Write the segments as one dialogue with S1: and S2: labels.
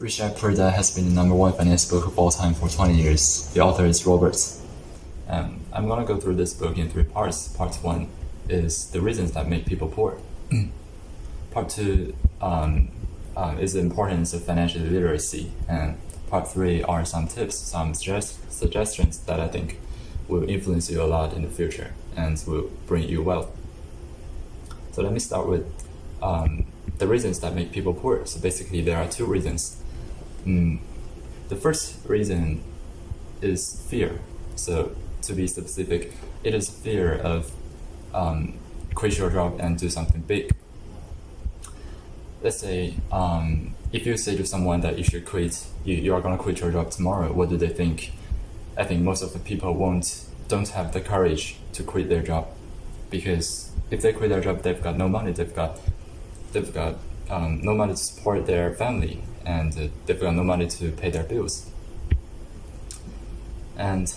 S1: Rich Dad Poor Dad has been the #1 finance book of all time for 20 years. The author is Robert. I'm going to go through this book in 3 parts. Part 1 is the reasons that make people poor. Part 2 is the importance of financial literacy. And Part 3 are some tips, some suggestions that I think will influence you a lot in the future and will bring you wealth. So let me start with the reasons that make people poor. So basically there are 2 reasons. The first reason is fear. So to be specific, it is fear of quit your job and do something big. Let's say if you say to someone that you should quit, you are going to quit your job tomorrow, what do they think? I think most of the people don't have the courage to quit their job, because if they quit their job, they've got no money, they've got no money to support their family, and they've got no money to pay their bills, and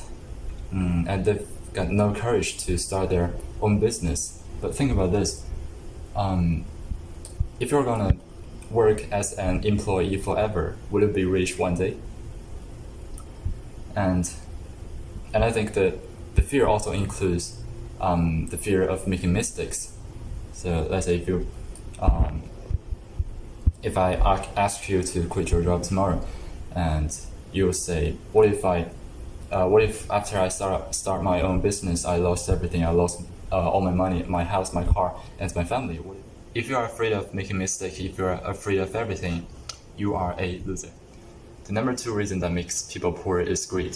S1: they've got no courage to start their own business. But think about this: if you're gonna work as an employee forever, will you be rich one day? And I think that the fear also includes the fear of making mistakes. So let's say if I ask you to quit your job tomorrow, and you say, what if after I start my own business, I lost everything, I lost all my money, my house, my car, and my family? If you are afraid of making mistakes, if you are afraid of everything, you are a loser. The number 2 reason that makes people poor is greed.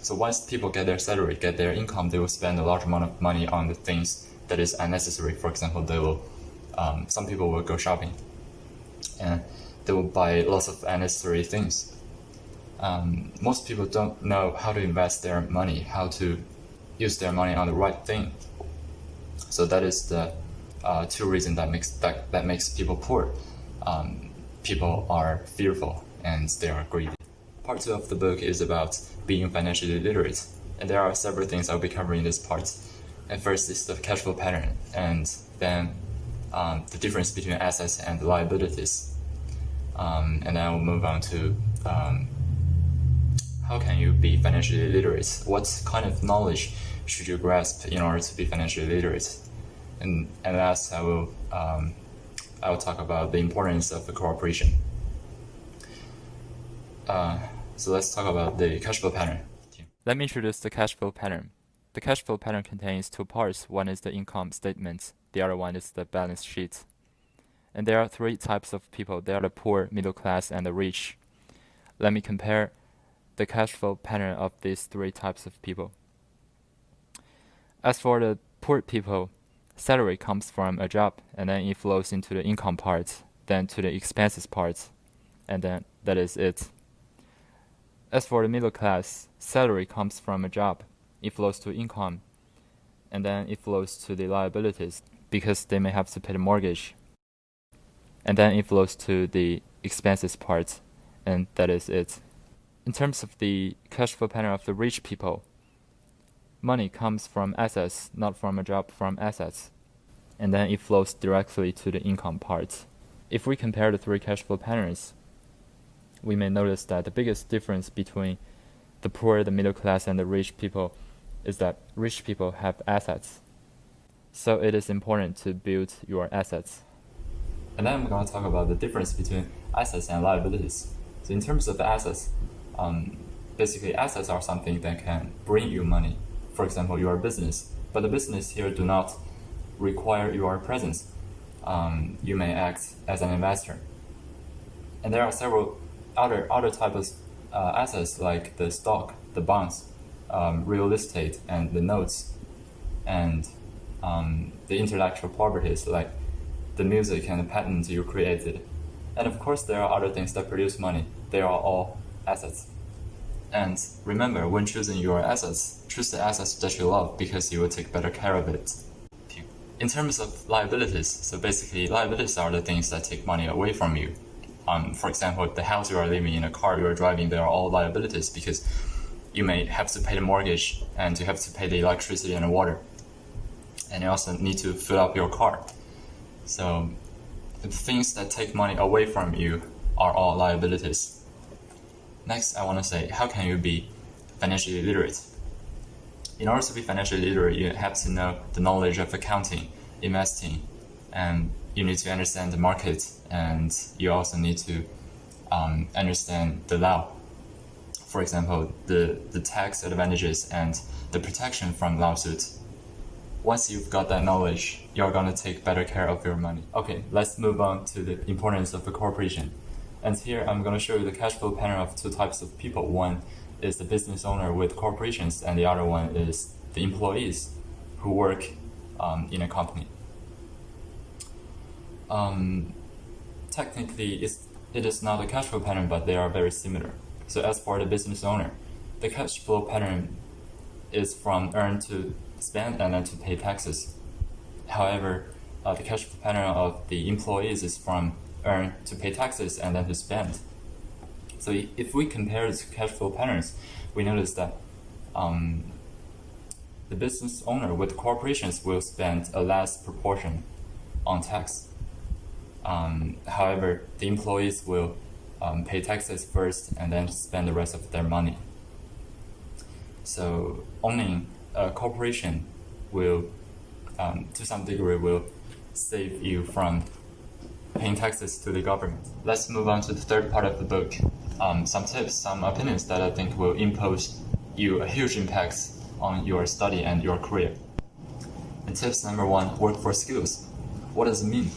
S1: So once people get their salary, get their income, they will spend a large amount of money on the things that is unnecessary. For example, some people will go shopping and they will buy lots of unnecessary things. Most people don't know how to invest their money, how to use their money on the right thing. So that is the 2 reasons that makes people poor. People are fearful and they are greedy. Part 2 of the book is about being financially literate, and there are several things I'll be covering in this part. And first is the cash flow pattern, and then the difference between assets and liabilities. And then we'll move on to how can you be financially literate? What kind of knowledge should you grasp in order to be financially literate? And last, I will talk about the importance of the cooperation. So let's talk about the cash flow pattern.
S2: Let me introduce the cash flow pattern. The cash flow pattern contains 2 parts. One is the income statement. The other one is the balance sheet. And there are 3 types of people. They are the poor, middle class, and the rich. Let me compare the cash flow pattern of these 3 types of people. As for the poor people, salary comes from a job, and then it flows into the income part, then to the expenses part, and then that is it. As for the middle class, salary comes from a job, it flows to income, and then it flows to the liabilities because they may have to pay the mortgage, and then it flows to the expenses part, and that is it. In terms of the cash flow pattern of the rich people, money comes from assets, not from a job, from assets, and then it flows directly to the income part. If we compare the 3 cash flow patterns, we may notice that the biggest difference between the poor, the middle class, and the rich people is that rich people have assets. So it is important to build your assets.
S1: And then I'm going to talk about the difference between assets and liabilities. So in terms of assets, basically assets are something that can bring you money. For example, your business. But the business here do not require your presence. You may act as an investor. And there are several other types of assets, like the stock, the bonds, real estate, and the notes, and the intellectual properties like the music and the patents you created. And of course, there are other things that produce money. They are all assets. And remember, when choosing your assets, choose the assets that you love because you will take better care of it. In terms of liabilities, so basically liabilities are the things that take money away from you. For example, the house you are living in, a car you are driving, they are all liabilities because you may have to pay the mortgage and you have to pay the electricity and the water. And you also need to fill up your car. So the things that take money away from you are all liabilities. Next, I want to say, how can you be financially literate? In order to be financially literate, you have to know the knowledge of accounting, investing, and you need to understand the market, and you also need to understand the law. For example, the tax advantages and the protection from lawsuits. Once you've got that knowledge, you're going to take better care of your money. Okay, let's move on to the importance of a corporation. And here I'm going to show you the cash flow pattern of two types of people. One is the business owner with corporations, and the other one is the employees who work in a company. Technically, it is not a cash flow pattern, but they are very similar. So as for the business owner, the cash flow pattern is from earn to spend and then to pay taxes. However, the cash flow pattern of the employees is from earn to pay taxes and then to spend. So if we compare the cash flow patterns, we notice that the business owner with corporations will spend a less proportion on tax. However, the employees will pay taxes first and then spend the rest of their money. So owning a corporation will, to some degree, will save you from paying taxes to the government. Let's move on to the third part of the book. Some tips, some opinions that I think will impose you a huge impact on your study and your career. And tips number one, work for skills. What does it mean?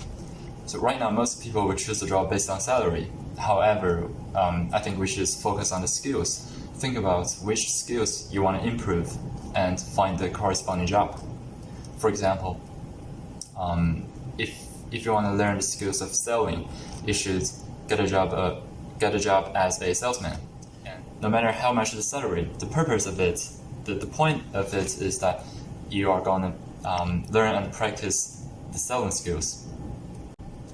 S1: So right now, most people will choose a job based on salary. However, I think we should focus on the skills. Think about which skills you want to improve and find the corresponding job. For example, if you want to learn the skills of selling, you should get a job as a salesman. And no matter how much the salary, the purpose of it, the point of it is that you are going to learn and practice the selling skills.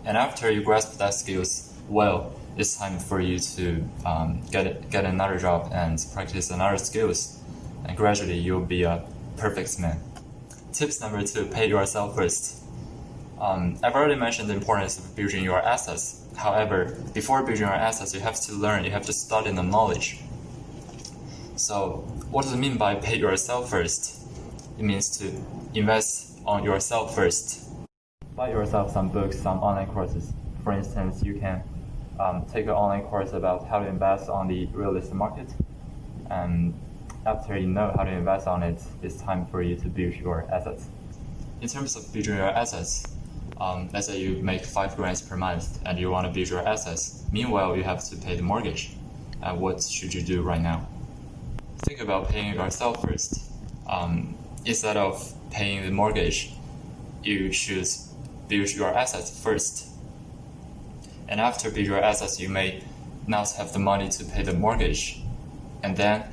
S1: And after you grasp that skills well, it's time for you to get another job and practice another skills, and gradually you'll be a perfect man. Tips number two, pay yourself first. I've already mentioned the importance of building your assets. However, before building your assets, you have to learn, you have to study the knowledge. So what does it mean by pay yourself first? It means to invest on yourself first. Buy yourself some books, some online courses. For instance, you can take an online course about how to invest on the real estate market. And after you know how to invest on it, it's time for you to build your assets. In terms of building your assets, let's say you make $5,000 per month and you want to build your assets. Meanwhile, you have to pay the mortgage. What should you do right now? Think about paying yourself first. Instead of paying the mortgage, you should build your assets first. And after build your assets, you may not have the money to pay the mortgage, and then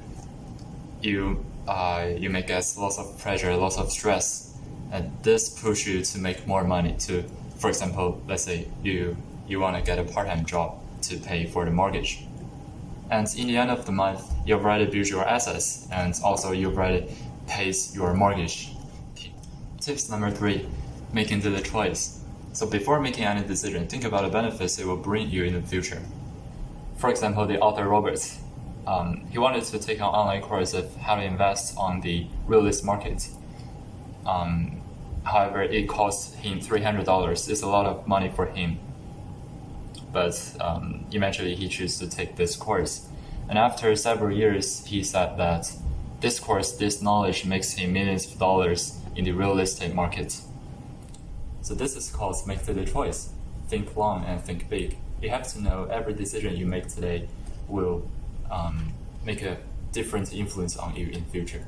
S1: you may get lots of pressure, lots of stress, and this pushes you to make more money. To, for example, let's say you want to get a part-time job to pay for the mortgage, and in the end of the month, you've already built your assets, and also you've already paid your mortgage. Tips number three, making the choice. So before making any decision, think about the benefits it will bring you in the future. For example, the author Robert, he wanted to take an online course of how to invest on the real estate market. However, it cost him $300. It's a lot of money for him. But eventually he chose to take this course. And after several years, he said that this course, this knowledge makes him millions of dollars in the real estate market. So this is called make the choice. Think long and think big. You have to know every decision you make today will make a different influence on you in the future.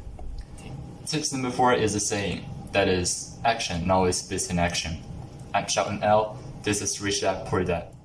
S1: Tips number four is a saying, that is, action knowledge beats in action. I'm Xiao N L. This is Rich Dad Poor Dad.